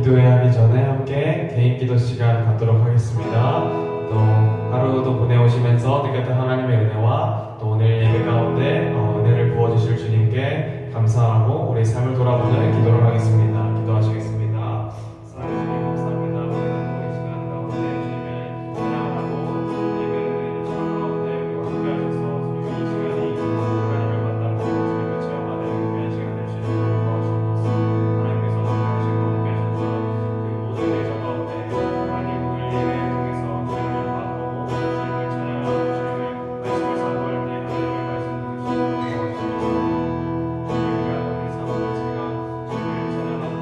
기도회 하기 전에 함께 개인 기도 시간 갖도록 하겠습니다. 또 하루도 보내오시면서 느꼈던 하나님의 은혜와 또 오늘 예배 가운데 은혜를 부어주실 주님께 감사하고 우리 삶을 돌아보는 기도를 하겠습니다. 기도하시겠습니다. 사랑하는 주님 감사합니다. 우리 이 시간 가운데 주님의 찬양하고 예배를 참 가운데 우리와 함께 하셔서 주님 이 시간이 하나님을 만나고 주님을 체험하는 귀한 시간 될 수 있도록 도와주시옵소서. 하나님께서 당신과 함께 하셔서 그 모든 일정 가운데 하나님 오늘 예배를 통해서 주님을 바라보고 주님을 찬양하고 주님을 말씀을 선포할 때 하나님의 말씀 듣을 수 있도록 도와주시옵소서. 우리가 우리 삶 자체가 주님을 찬양하고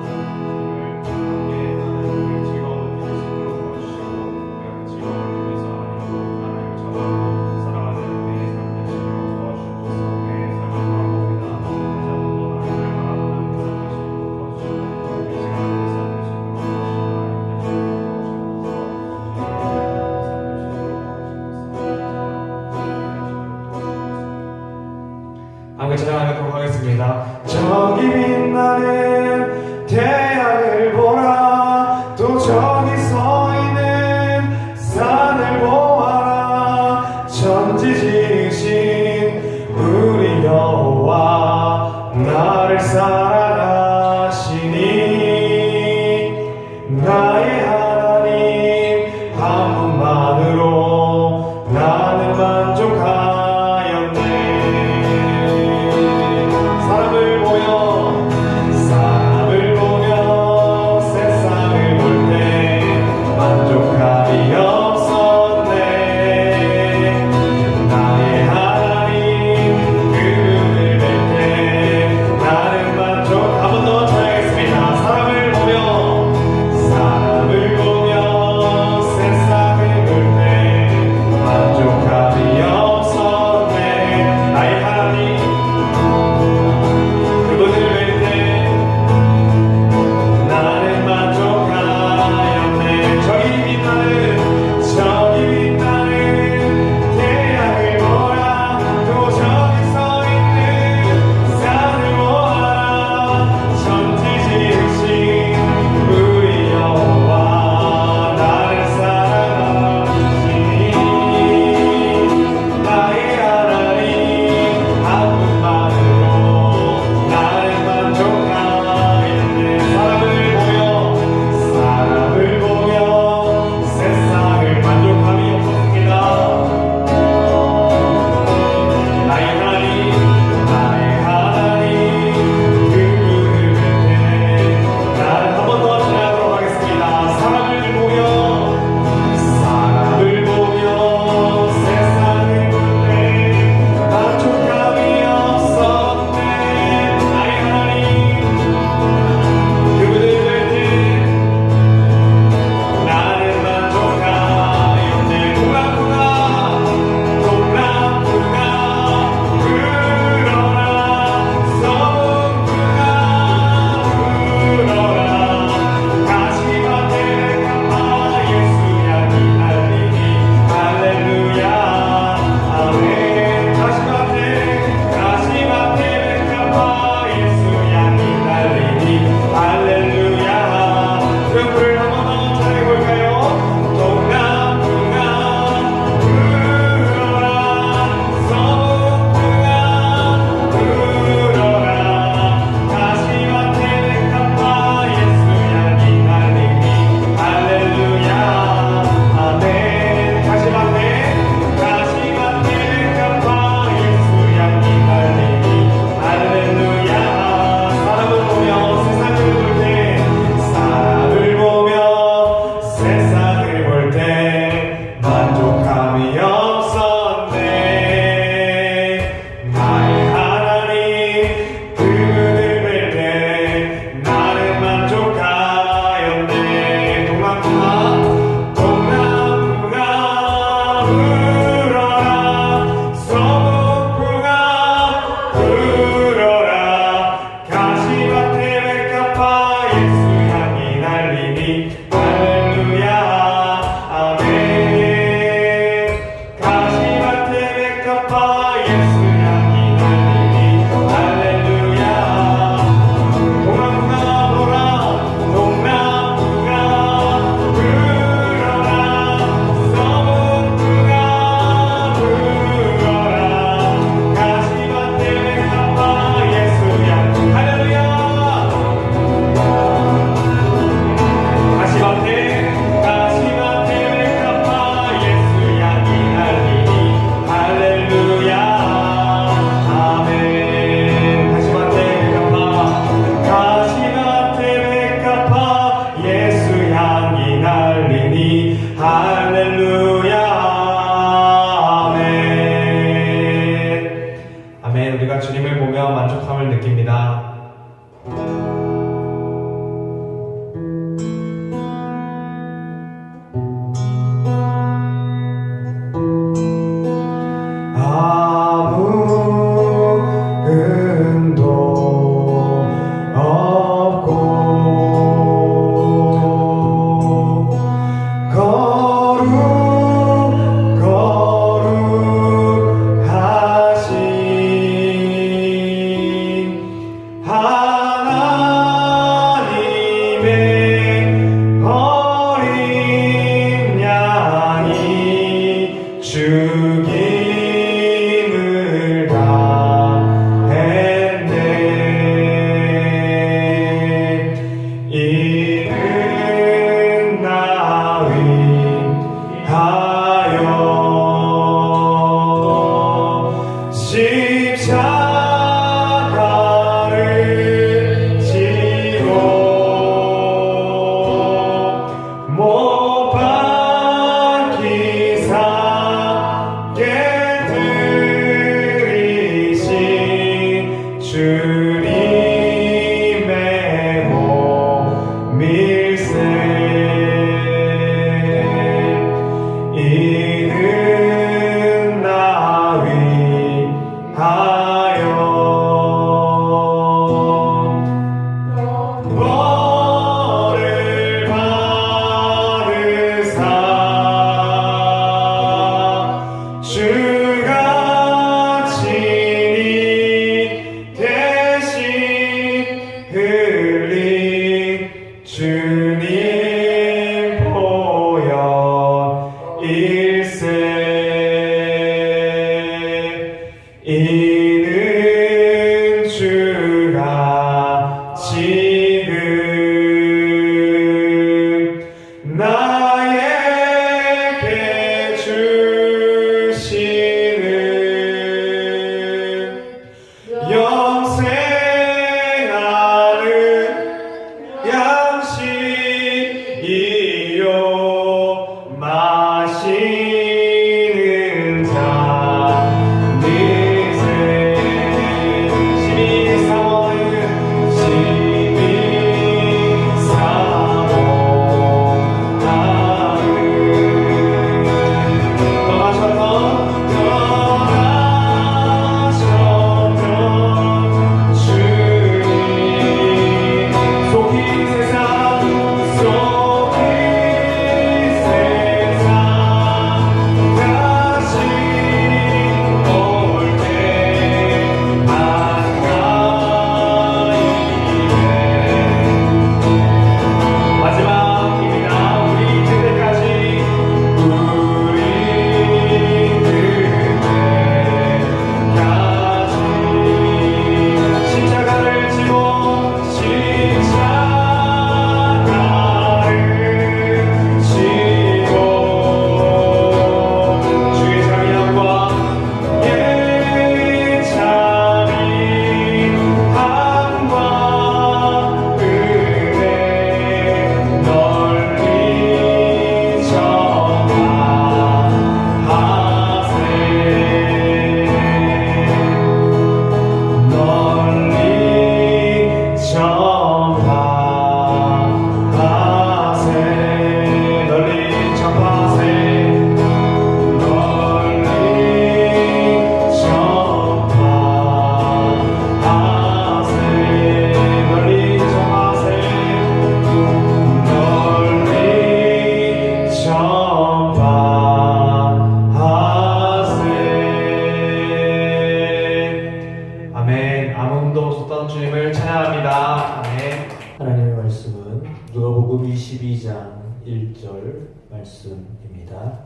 말씀은 누가복음 22장 1절 말씀입니다.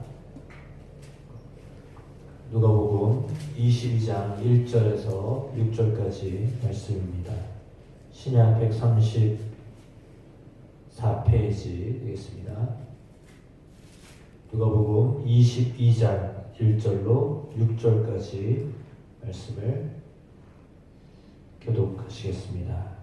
누가복음 22장 1절에서 6절까지 말씀입니다. 신약 134페이지 되겠습니다. 누가복음 22장 1절로 6절까지 말씀을 교독하시겠습니다.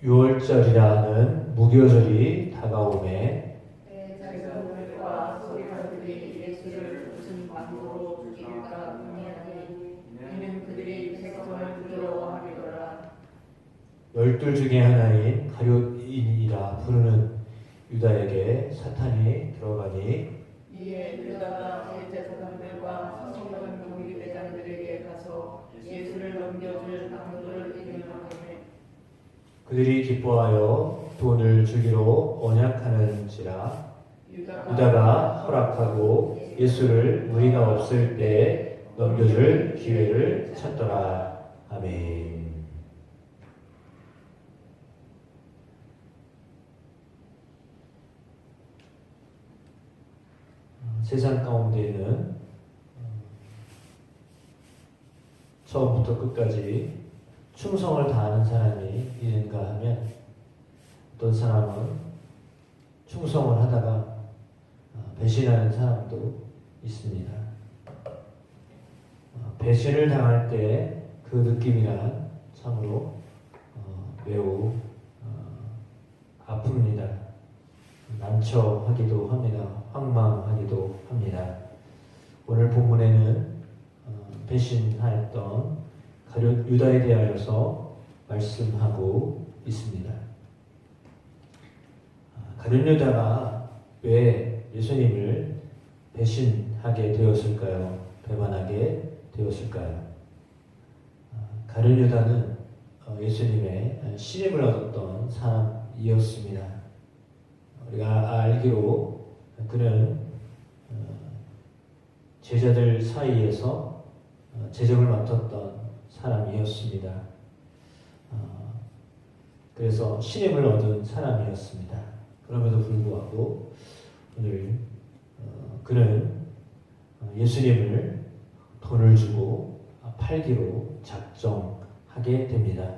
6월절이라는 무교절이 다가오매 제자들과 서기관들이 예수를 무슨 방도로 죽일까 궁리하니 이는 그들이 백성을 부끄러워함이더라. 12 중에 하나인 가룟인이라 부르는 유다에게 사탄이 들어가니 이에 유다가 대제사장들과 서기관 경비대장들에게 가서 예수를 넘겨줄 방도를 의논하매 그들이 기뻐하여 돈을 주기로 언약하는지라 유다가 허락하고 예수를 무리가 없을 때 넘겨줄 기회를 찾더라. 아멘. 세상 가운데에는 처음부터 끝까지 충성을 다하는 사람이 있는가 하면 어떤 사람은 충성을 하다가 배신하는 사람도 있습니다. 배신을 당할 때 그 느낌이란 참으로 매우 아픕니다. 난처하기도 합니다. 황망하기도 합니다. 오늘 본문에는 배신하였던 가룟 유다에 대하여서 말씀하고 있습니다. 가룟 유다가 왜 예수님을 배신하게 되었을까요? 배반하게 되었을까요? 가룟 유다는 예수님의 신임을 얻었던 사람이었습니다. 우리가 알기로 그는 제자들 사이에서 재정을 맡았던 사람이었습니다. 그래서 신임을 얻은 사람이었습니다. 그럼에도 불구하고 오늘 그는 예수님을 돈을 주고 팔기로 작정하게 됩니다.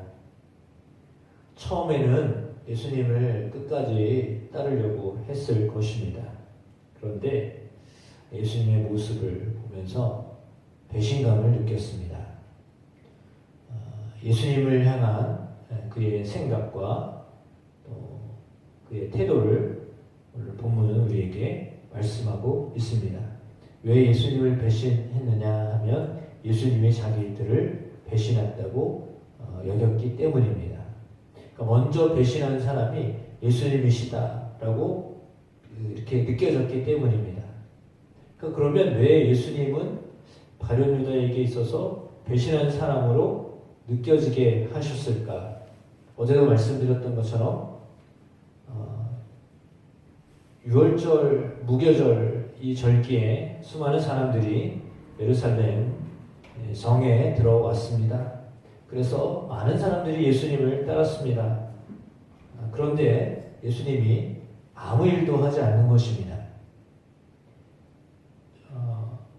처음에는 예수님을 끝까지 따르려고 했을 것입니다. 그런데 예수님의 모습을 보면서 배신감을 느꼈습니다. 예수님을 향한 그의 생각과 또 그의 태도를 오늘 본문은 우리에게 말씀하고 있습니다. 왜 예수님을 배신했느냐 하면 예수님이 자기들을 배신했다고 여겼기 때문입니다. 그러니까 먼저 배신한 사람이 예수님이시다라고 이렇게 느껴졌기 때문입니다. 그러면 왜 예수님은 가룟 유다에게 있어서 배신한 사람으로 느껴지게 하셨을까? 어제도 말씀드렸던 것처럼 6월절 무교절 이 절기에 수많은 사람들이 예루살렘 성에 들어왔습니다. 그래서 많은 사람들이 예수님을 따랐습니다. 그런데 예수님이 아무 일도 하지 않는 것입니다.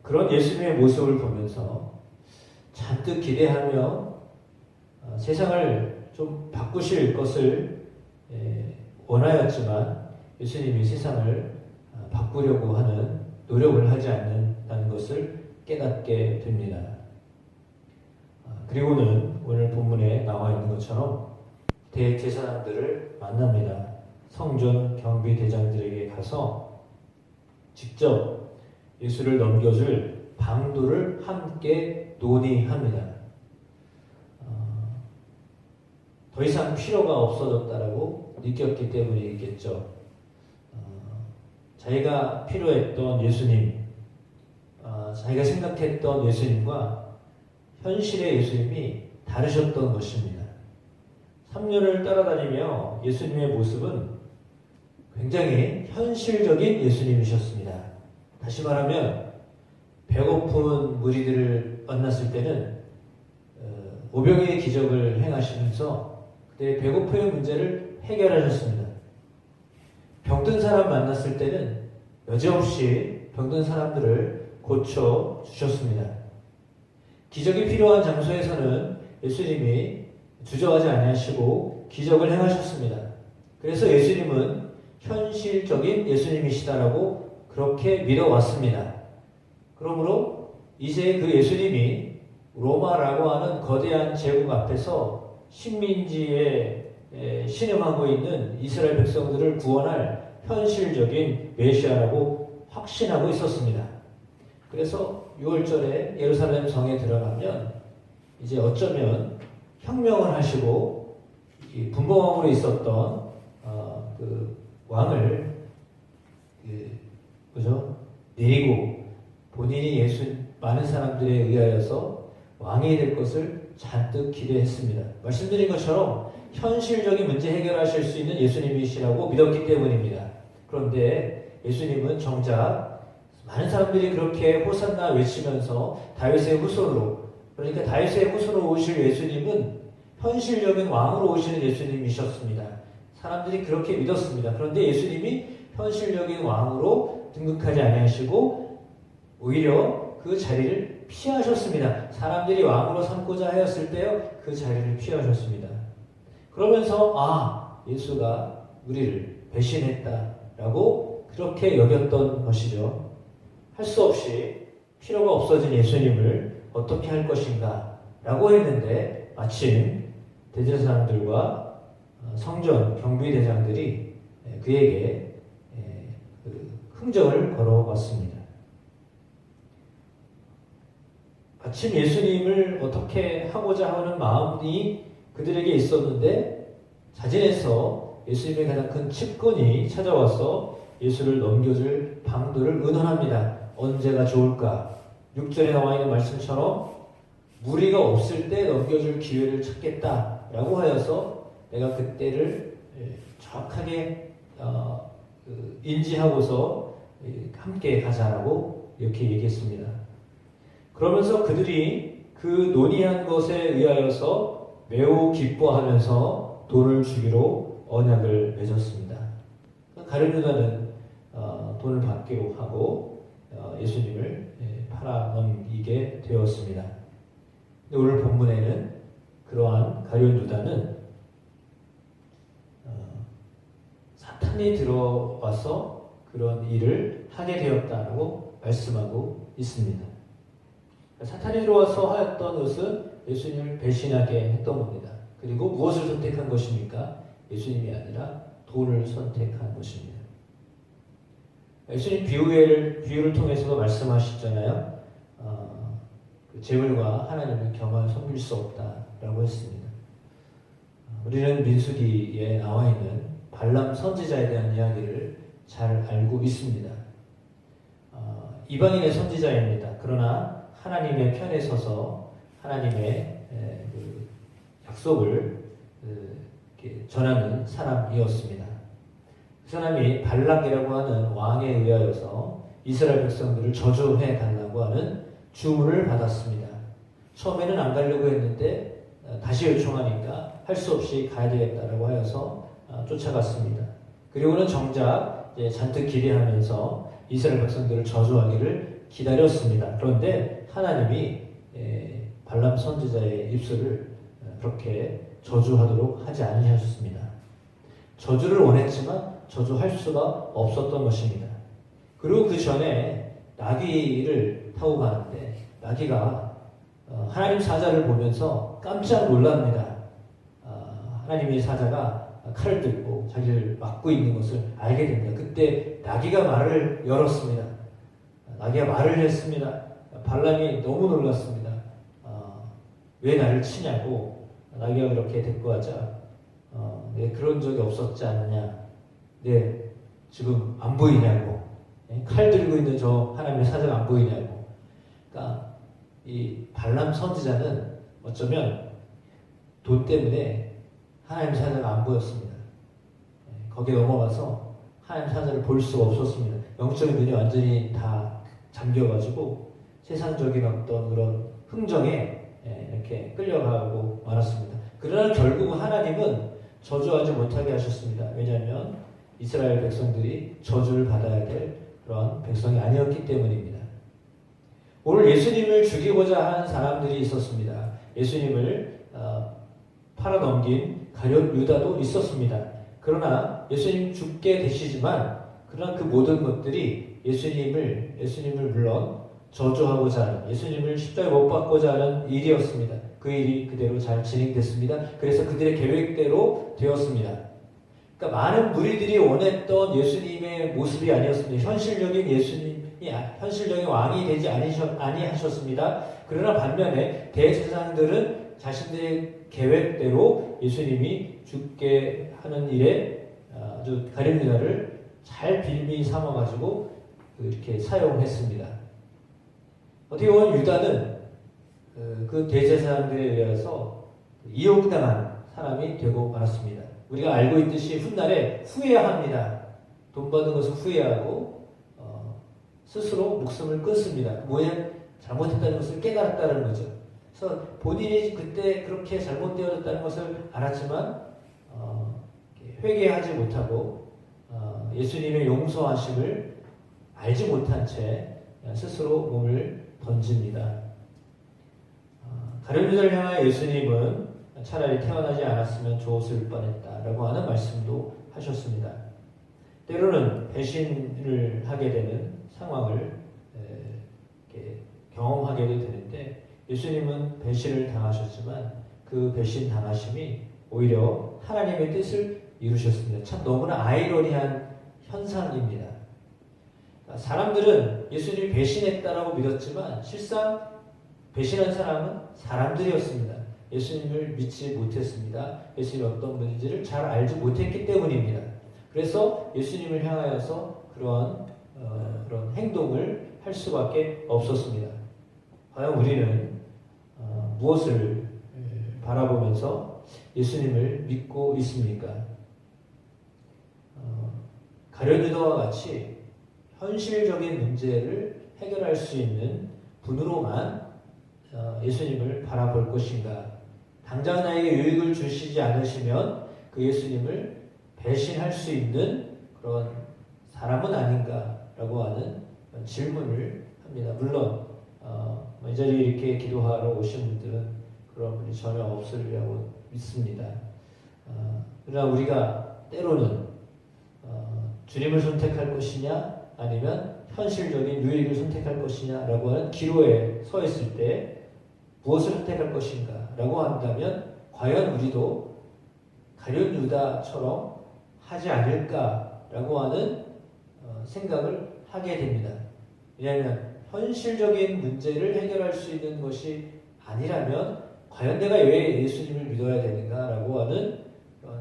그런 예수님의 모습을 보면서 잔뜩 기대하며 세상을 좀 바꾸실 것을 원하였지만 예수님이 세상을 바꾸려고 하는 노력을 하지 않는다는 것을 깨닫게 됩니다. 그리고는 오늘 본문에 나와 있는 것처럼 대제사장들을 만납니다. 성전 경비대장들에게 가서 직접 예수를 넘겨줄 방도를 함께 논의합니다. 더 이상 필요가 없어졌다라고 느꼈기 때문이겠죠. 자기가 필요했던 예수님, 자기가 생각했던 예수님과 현실의 예수님이 다르셨던 것입니다. 3년을 따라다니며 예수님의 모습은 굉장히 현실적인 예수님이셨습니다. 다시 말하면 배고픈 무리들을 만났을 때는 오병이의 기적을 행하시면서 그들의 배고픔의 문제를 해결하셨습니다. 병든 사람 만났을 때는 여지없이 병든 사람들을 고쳐 주셨습니다. 기적이 필요한 장소에서는 예수님이 주저하지 아니하시고 기적을 행하셨습니다. 그래서 예수님은 현실적인 예수님이시다라고 그렇게 믿어왔습니다. 그러므로 이제 그 예수님이 로마라고 하는 거대한 제국 앞에서 식민지에 신음하고 있는 이스라엘 백성들을 구원할 현실적인 메시아라고 확신하고 있었습니다. 그래서 6월절에 예루살렘 성에 들어가면 이제 어쩌면 혁명을 하시고 이 분봉왕으로 있었던 그 왕을 내리고 본인이 많은 사람들에 의하여서 왕이 될 것을 잔뜩 기대했습니다. 말씀드린 것처럼 현실적인 문제 해결하실 수 있는 예수님이시라고 믿었기 때문입니다. 그런데 예수님은 정작 많은 사람들이 그렇게 호산나 외치면서 다윗의 후손으로, 그러니까 다윗의 후손으로 오실 예수님은 현실적인 왕으로 오시는 예수님이셨습니다. 사람들이 그렇게 믿었습니다. 그런데 예수님이 현실적인 왕으로 등극하지 아니하시고 오히려 그 자리를 피하셨습니다. 사람들이 왕으로 삼고자 하였을 때요, 그 자리를 피하셨습니다. 그러면서 예수가 우리를 배신했다라고 그렇게 여겼던 것이죠. 할 수 없이 필요가 없어진 예수님을 어떻게 할 것인가 라고 했는데 마침 대제사장들과 성전 경비대장들이 그에게 흥정을 걸어왔습니다. 마침 예수님을 어떻게 하고자 하는 마음이 그들에게 있었는데 자진해서 예수님의 가장 큰 측근이 찾아와서 예수를 넘겨줄 방도를 의논합니다. 언제가 좋을까? 6절에 나와 있는 말씀처럼 무리가 없을 때 넘겨줄 기회를 찾겠다라고 하여서 내가 그때를 정확하게 인지하고서 함께 가자라고 이렇게 얘기했습니다. 그러면서 그들이 그 논의한 것에 의하여서 매우 기뻐하면서 돈을 주기로 언약을 맺었습니다. 가룟 유다는 돈을 받기로 하고 예수님을 팔아넘기게 되었습니다. 오늘 본문에는 그러한 가룟 유다는 사탄이 들어와서 그런 일을 하게 되었다고 말씀하고 있습니다. 사탄이 들어와서 하였던 것은 예수님을 배신하게 했던 겁니다. 그리고 무엇을 선택한 것입니까? 예수님이 아니라 돈을 선택한 것입니다. 예수님 비유를 통해서도 말씀하셨잖아요. 그 재물과 하나님을 겸하여 섬길 수 없다라고 했습니다. 우리는 민수기에 나와 있는 발람 선지자에 대한 이야기를 잘 알고 있습니다. 이방인의 선지자입니다. 그러나 하나님의 편에 서서 하나님의 그 약속을 전하는 사람이었습니다. 그 사람이 발락이라고 하는 왕에 의하여서 이스라엘 백성들을 저주해 달라고 하는 주문을 받았습니다. 처음에는 안 가려고 했는데 다시 요청하니까 할 수 없이 가야 되겠다라고 하여서 쫓아갔습니다. 그리고는 정작 잔뜩 기대하면서 이스라엘 백성들을 저주하기를 기다렸습니다. 그런데 하나님이 발람 선지자의 입술을 그렇게 저주하도록 하지 않으셨습니다. 저주를 원했지만 저주할 수가 없었던 것입니다. 그리고 그 전에 나귀를 타고 가는데 나귀가 하나님 사자를 보면서 깜짝 놀랍니다. 하나님의 사자가 칼을 들고 자기를 막고 있는 것을 알게 됩니다. 그때 나귀가 말을 열었습니다. 나귀가 말을 했습니다. 발람이 너무 놀랐습니다. 왜 나를 치냐고 나귀가 그렇게 대꾸하자 왜 그런 적이 없었지 않느냐, 지금 안 보이냐고, 칼 들고 있는 저 하나님의 사자가 안 보이냐고. 그러니까 이 발람 선지자는 어쩌면 돈 때문에 하나님 사자가 안 보였습니다. 거기에 넘어가서 하나님 사자를 볼 수가 없었습니다. 영적인 눈이 완전히 다 잠겨가지고 세상적인 어떤 그런 흥정에 이렇게 끌려가고 말았습니다. 그러나 결국 하나님은 저주하지 못하게 하셨습니다. 왜냐하면 이스라엘 백성들이 저주를 받아야 될 그런 백성이 아니었기 때문입니다. 오늘 예수님을 죽이고자 하는 사람들이 있었습니다. 예수님을 팔아넘긴 가룟 유다도 있었습니다. 그러나 예수님 죽게 되시지만 그러나 그 모든 것들이 예수님을 물론 저주하고자 하는, 예수님을 십자가에 못 박고자 하는 일이었습니다. 그 일이 그대로 잘 진행됐습니다. 그래서 그들의 계획대로 되었습니다. 그러니까 많은 무리들이 원했던 예수님의 모습이 아니었습니다. 현실적인 예수님이 현실적인 왕이 되지 아니하셨습니다. 그러나 반면에 대제사장들은 자신들의 계획대로 예수님이 죽게 하는 일에 아주 가룟 유다를 잘 빌미 삼아가지고 이렇게 사용했습니다. 어떻게 보면 유다는 그 대제사장들에 의해서 이용당한 사람이 되고 말았습니다. 우리가 알고 있듯이 훗날에 후회합니다. 돈 받은 것을 후회하고 스스로 목숨을 끊습니다. 뭐에 잘못했다는 것을 깨달았다는 거죠. 그래서 본인이 그때 그렇게 잘못되어졌다는 것을 알았지만 회개하지 못하고 예수님의 용서하심을 알지 못한 채 스스로 몸을 던집니다. 가룟 유다를 향하여 예수님은 차라리 태어나지 않았으면 좋았을 뻔했다라고 하는 말씀도 하셨습니다. 때로는 배신을 하게 되는 상황을 이렇게 경험하게도 되는데 예수님은 배신을 당하셨지만 그 배신 당하심이 오히려 하나님의 뜻을 이루셨습니다. 참 너무나 아이러니한 현상입니다. 사람들은 예수님이 배신했다라고 믿었지만 실상 배신한 사람은 사람들이었습니다. 예수님을 믿지 못했습니다. 예수님이 어떤 분인지를 잘 알지 못했기 때문입니다. 그래서 예수님을 향하여서 그런 행동을 할 수밖에 없었습니다. 과연 우리는 무엇을 바라보면서 예수님을 믿고 있습니까? 가룟 유다와 같이 현실적인 문제를 해결할 수 있는 분으로만 예수님을 바라볼 것인가? 당장 나에게 유익을 주시지 않으시면 그 예수님을 배신할 수 있는 그런 사람은 아닌가라고 하는 질문을 합니다. 물론 이 자리에 이렇게 기도하러 오신 분들은 그런 분이 전혀 없으리라고 믿습니다. 그러나 우리가 때로는 주님을 선택할 것이냐 아니면 현실적인 유익을 선택할 것이냐라고 하는 기로에 서 있을 때 무엇을 선택할 것인가 라고 한다면 과연 우리도 가룟 유다처럼 하지 않을까라고 하는 생각을 하게 됩니다. 왜냐하면 현실적인 문제를 해결할 수 있는 것이 아니라면 과연 내가 왜 예수님을 믿어야 되는가라고 하는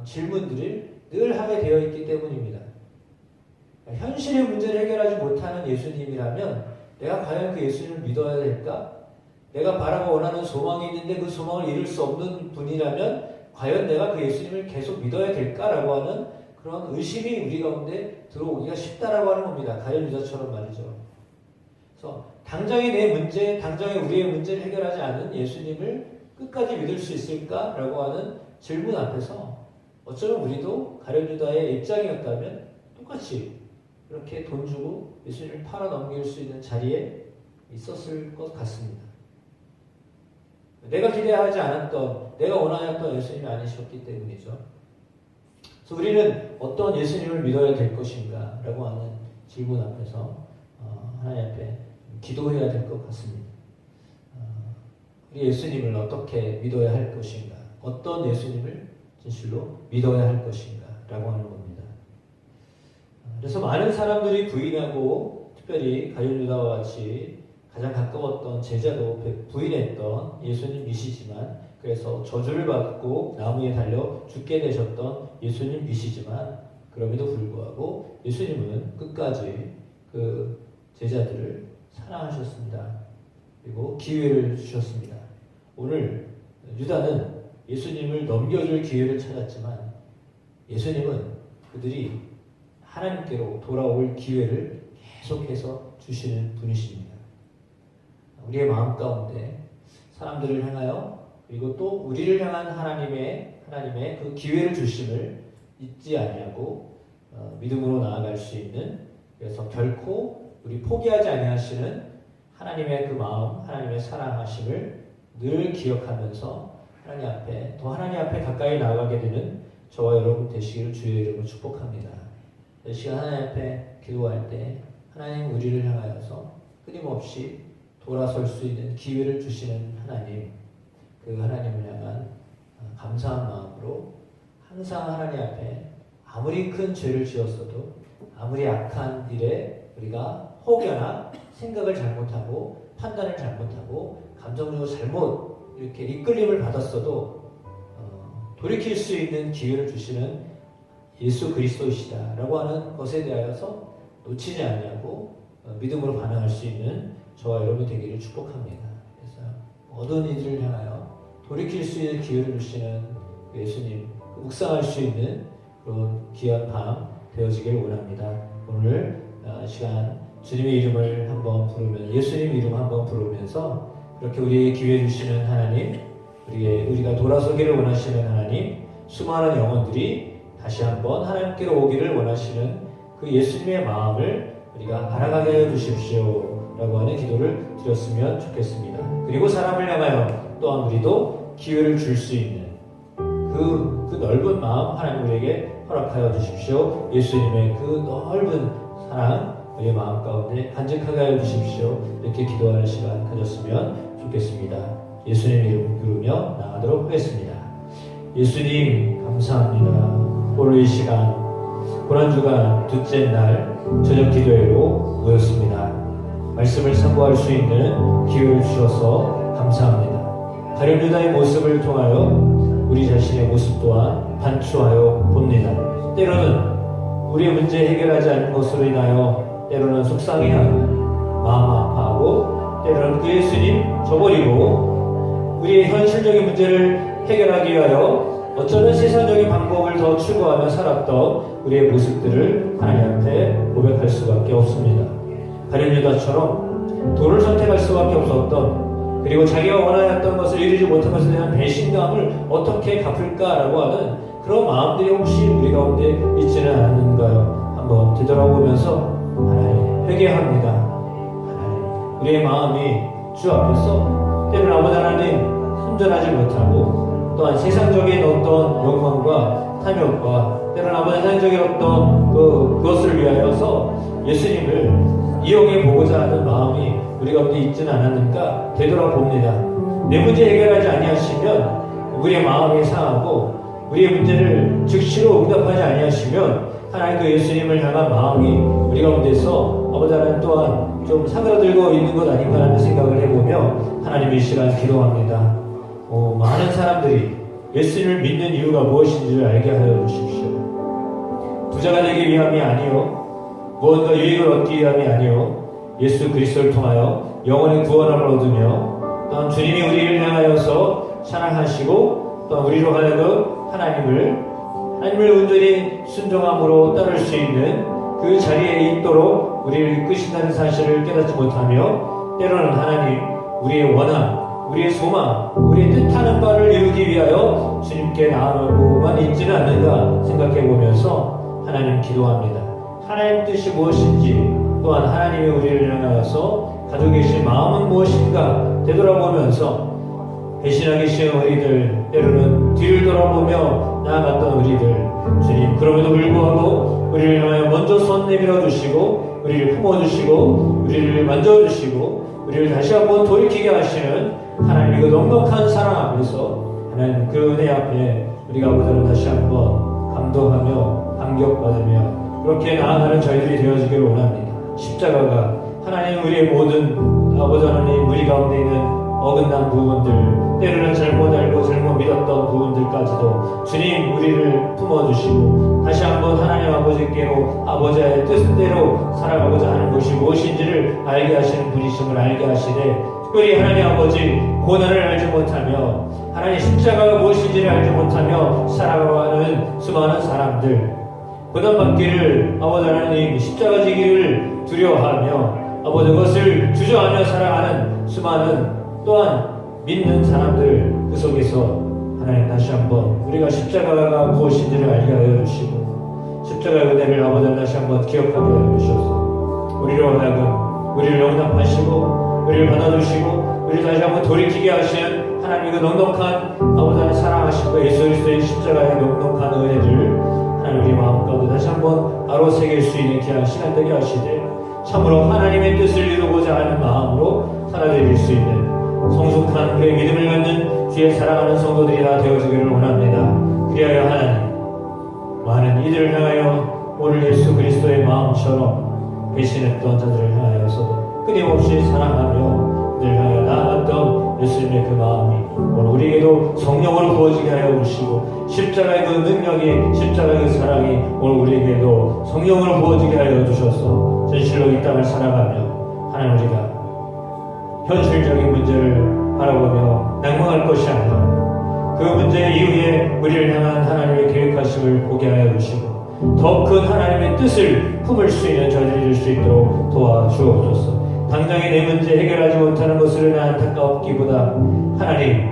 질문들을 늘 하게 되어 있기 때문입니다. 현실의 문제를 해결하지 못하는 예수님이라면 내가 과연 그 예수님을 믿어야 될까? 내가 바라고 원하는 소망이 있는데 그 소망을 이룰 수 없는 분이라면 과연 내가 그 예수님을 계속 믿어야 될까라고 하는 그런 의심이 우리 가운데 들어오기가 쉽다라고 하는 겁니다. 가룟 유다처럼 말이죠. 그래서 당장의 내 문제, 당장의 우리의 문제를 해결하지 않은 예수님을 끝까지 믿을 수 있을까라고 하는 질문 앞에서 어쩌면 우리도 가룟 유다의 입장이었다면 똑같이 이렇게 돈 주고 예수님을 팔아넘길 수 있는 자리에 있었을 것 같습니다. 내가 기대하지 않았던, 내가 원하였던 예수님이 아니셨기 때문이죠. 그래서 우리는 어떤 예수님을 믿어야 될 것인가 라고 하는 질문 앞에서 하나님 앞에 기도해야 될 것 같습니다. 우리 예수님을 어떻게 믿어야 할 것인가, 어떤 예수님을 진실로 믿어야 할 것인가 라고 하는 겁니다. 그래서 많은 사람들이 부인하고 특별히 가룟 유다와 같이 가장 가까웠던 제자도 부인했던 예수님이시지만, 그래서 저주를 받고 나무에 달려 죽게 되셨던 예수님이시지만 그럼에도 불구하고 예수님은 끝까지 그 제자들을 사랑하셨습니다. 그리고 기회를 주셨습니다. 오늘 유다는 예수님을 넘겨줄 기회를 찾았지만 예수님은 그들이 하나님께로 돌아올 기회를 계속해서 주시는 분이십니다. 우리의 마음 가운데 사람들을 향하여 그리고 또 우리를 향한 하나님의 하나님의 그 기회를 주심을 잊지 아니하고 믿음으로 나아갈 수 있는, 그래서 결코 우리 포기하지 아니하시는 하나님의 그 마음, 하나님의 사랑하심을 늘 기억하면서 하나님 앞에 가까이 나아가게 되는 저와 여러분 되시기를 주의 이름으로 축복합니다. 이 시간 하나님 앞에 기도할 때 하나님 우리를 향하여서 끊임없이 돌아설 수 있는 기회를 주시는 하나님, 그 하나님을 향한 감사한 마음으로 항상 하나님 앞에 아무리 큰 죄를 지었어도, 아무리 악한 일에 우리가 혹여나 생각을 잘못하고 판단을 잘못하고 감정적으로 잘못 이렇게 이끌림을 받았어도 돌이킬 수 있는 기회를 주시는 예수 그리스도이시다라고 하는 것에 대하여서 놓치지 아니하고 믿음으로 반응할 수 있는 저와 여러분이 되기를 축복합니다. 그래서 모든 이들을 향하여 돌이킬 수 있는 기회를 주시는 예수님, 묵상할 수 있는 그런 귀한 밤 되어지길 원합니다. 오늘 시간 주님의 이름을 한번 부르면, 예수님 이름 한번 부르면서 그렇게 우리에게 기회 주시는 하나님, 우리가 돌아서기를 원하시는 하나님, 수많은 영혼들이 다시 한번 하나님께로 오기를 원하시는 그 예수님의 마음을 우리가 알아가게 해 주십시오 라고 하는 기도를 드렸으면 좋겠습니다. 그리고 사람을 향하여 또한 우리도 기회를 줄 수 있는 그 넓은 마음 하나님 우리에게 허락하여 주십시오. 예수님의 그 넓은 사랑 우리의 마음 가운데 간직하게 하여 주십시오. 이렇게 기도하는 시간 가졌으면 좋겠습니다. 예수님 이름 부르며 나가도록 하겠습니다. 예수님 감사합니다. 오늘 이 시간 고난주간 둘째 날 저녁 기도회로 모였습니다. 말씀을 상고할 수 있는 기회를 주셔서 감사합니다. 가룟 유다의 모습을 통하여 우리 자신의 모습 또한 단추하여 봅니다. 때로는 우리의 문제 해결하지 않은 것으로 인하여 때로는 속상해하고 마음 아파하고 때로는 그 예수님 저버리고 우리의 현실적인 문제를 해결하기 위하여 어쩌면 세상적인 방법을 더 추구하며 살았던 우리의 모습들을 하나님 앞에 고백할 수밖에 없습니다. 가룟 유다처럼 돈을 선택할 수밖에 없었던, 그리고 자기가 원하였던 것을 이루지 못한 것에 대한 배신감을 어떻게 갚을까라고 하는 그런 마음들이 혹시 우리 가운데 있지는 않는가요? 한번 되돌아보면서 하나님 회개합니다. 하나님 우리의 마음이 주 앞에서 때로는 아버지 하나님 순전하지 못하고, 또한 세상적인 어떤 욕망과 탐욕과 때로는 아버지 세상적인 어떤 그것을 위하여서 예수님을 이용해 보고자 하는 마음이 우리 가운데 있지는 않았는가 되돌아봅니다. 내 문제 해결하지 아니하시면 우리의 마음이 상하고 우리의 문제를 즉시로 응답하지 아니하시면 하나님 그 예수님을 향한 마음이 우리 가운데서 아버지 하나님 또한 좀 사그라들고 있는 것 아닌가 하는 생각을 해보며 하나님 이 시간 기도합니다. 많은 사람들이 예수님을 믿는 이유가 무엇인지를 알게 하여 주십시오. 부자가 되기 위함이 아니요, 무언가 유익을 얻기 위함이 아니요, 예수 그리스도를 통하여 영혼의 구원함을 얻으며 또한 주님이 우리를 향하여서 사랑하시고 또한 우리로 하여금 하나님을 온전히 순종함으로 따를 수 있는 그 자리에 있도록 우리를 이끄신다는 사실을 깨닫지 못하며 때로는 하나님 우리의 원함, 우리의 소망, 우리의 뜻하는 바를 이루기 위하여 주님께 나아가고만 있지는 않는가 생각해보면서 하나님 기도합니다. 하나님 뜻이 무엇인지, 또한 하나님이 우리를 향하여서 가지고 계신 마음은 무엇인가 되돌아보면서 배신하기 쉬운 우리들, 때로는 뒤를 돌아보며 나아갔던 우리들, 주님 그럼에도 불구하고 우리를 향하여 먼저 손 내밀어 주시고 우리를 품어주시고 우리를 만져주시고 우리를 다시 한번 돌이키게 하시는 하나님의 그 넉넉한 사랑 앞에서 하나님 그 은혜 앞에 우리가 아버지를 다시 한번 감동하며 감격받으며 그렇게 나아가는 저희들이 되어지기를 원합니다. 십자가가 하나님 우리의 모든 아버지 하나님 우리 가운데 있는 어긋난 부분들, 때로는 잘못 알고 잘못 믿었던 부분들까지도 주님 우리를 품어주시고 다시 한번 하나님 아버지께로 아버지의 뜻대로 살아가고자 하는 것이 무엇인지를 알게 하시는 분이심을 알게 하시되, 특별히 하나님 아버지 고난을 알지 못하며 하나님 십자가가 무엇인지를 알지 못하며 살아가는 수많은 사람들, 고난받기를 아버지 하나님 십자가 지기를 두려워하며 아버지 그것을 주저하며 살아가는 수많은 또한 믿는 사람들 그 속에서 하나님 다시 한번 우리가 십자가가 무엇인지를 알게 하여 주시고 십자가의 은혜를 아버지 다시 한번 기억하게 하여 주셔서 우리로 하여금 우리를 용납하시고 우리를 받아주시고 우리를 다시 한번 돌이키게 하시는 하나님 그 넉넉한 아버지의 사랑하시고 예수 그리스도의 십자가의 넉넉한 은혜를 하나님 우리 마음 가운데 다시 한번 바로 새길 수 있는 귀한 시간 되게 하시되 참으로 하나님의 뜻을 이루고자 하는 마음으로 살아드릴 수 있는 성숙한 그의 믿음을 갖는 주의 사랑하는 성도들이 다 되어지기를 원합니다. 그리하여 하나님 많은 이들을 향하여 오늘 예수 그리스도의 마음처럼 배신했던 자들을 향하여서도 끊임없이 사랑하며 그들을 향하여 나아갔던 예수님의 그 마음이 오늘 우리에게도 성령으로 부어지게 하여 주시고 십자가의 그 능력이 십자가의 그 사랑이 오늘 우리에게도 성령으로 부어지게 하여 주셔서 진실로 이 땅을 살아가며 하나님 우리가 현실적인 문제를 바라보며 낭망할 것이 아니라 그 문제 이후에 우리를 향한 하나님의 계획하심을 보게 하여 주시고 더 큰 하나님의 뜻을 품을 수 있는 저들이 될 수 있도록 도와주옵소서. 당장의 내 문제 해결하지 못하는 것으로 안타까웠기보다 하나님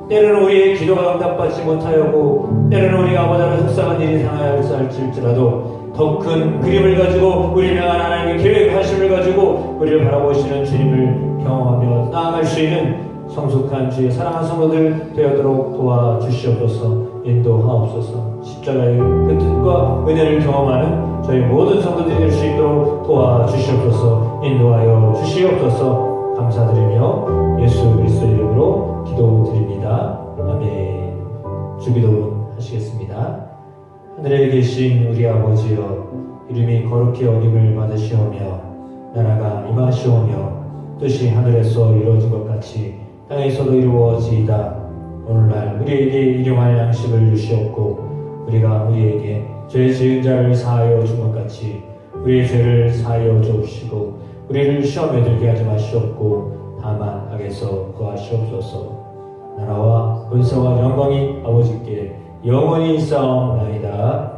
때로는 우리의 기도가 응답받지 못하였고 때로는 우리가 아버지를 속상한 일이 상하였을지라도 더 큰 그림을 가지고 우리를 향한 하나님의 계획하심을 가지고 우리를 바라보시는 주님을 경험하며 나아갈 수 있는 성숙한 주의 사랑하는 성도들 되어도록 도와주시옵소서. 인도하옵소서. 십자가의 그 뜻과 은혜를 경험하는 저희 모든 성도들이 될 수 있도록 도와주시옵소서. 인도하여 주시옵소서. 감사드리며 예수 그리스도 이름으로 기도드립니다. 아멘. 주기도 하시겠습니다. 하늘에 계신 우리 아버지여, 이름이 거룩히 여김을 받으시오며 나라가 임하시오며 뜻이 하늘에서 이루어진 것 같이 땅에서도 이루어지이다. 오늘날 우리에게 일용할 양식을 주시옵고 우리가 우리에게 죄 지은 자를 사하여 준 것 같이 우리의 죄를 사하여 주옵시고 우리를 시험에 들게 하지 마시옵고 다만 악에서 구하시옵소서. 나라와 권세와 영광이 아버지께 영원히 있사옵나이다.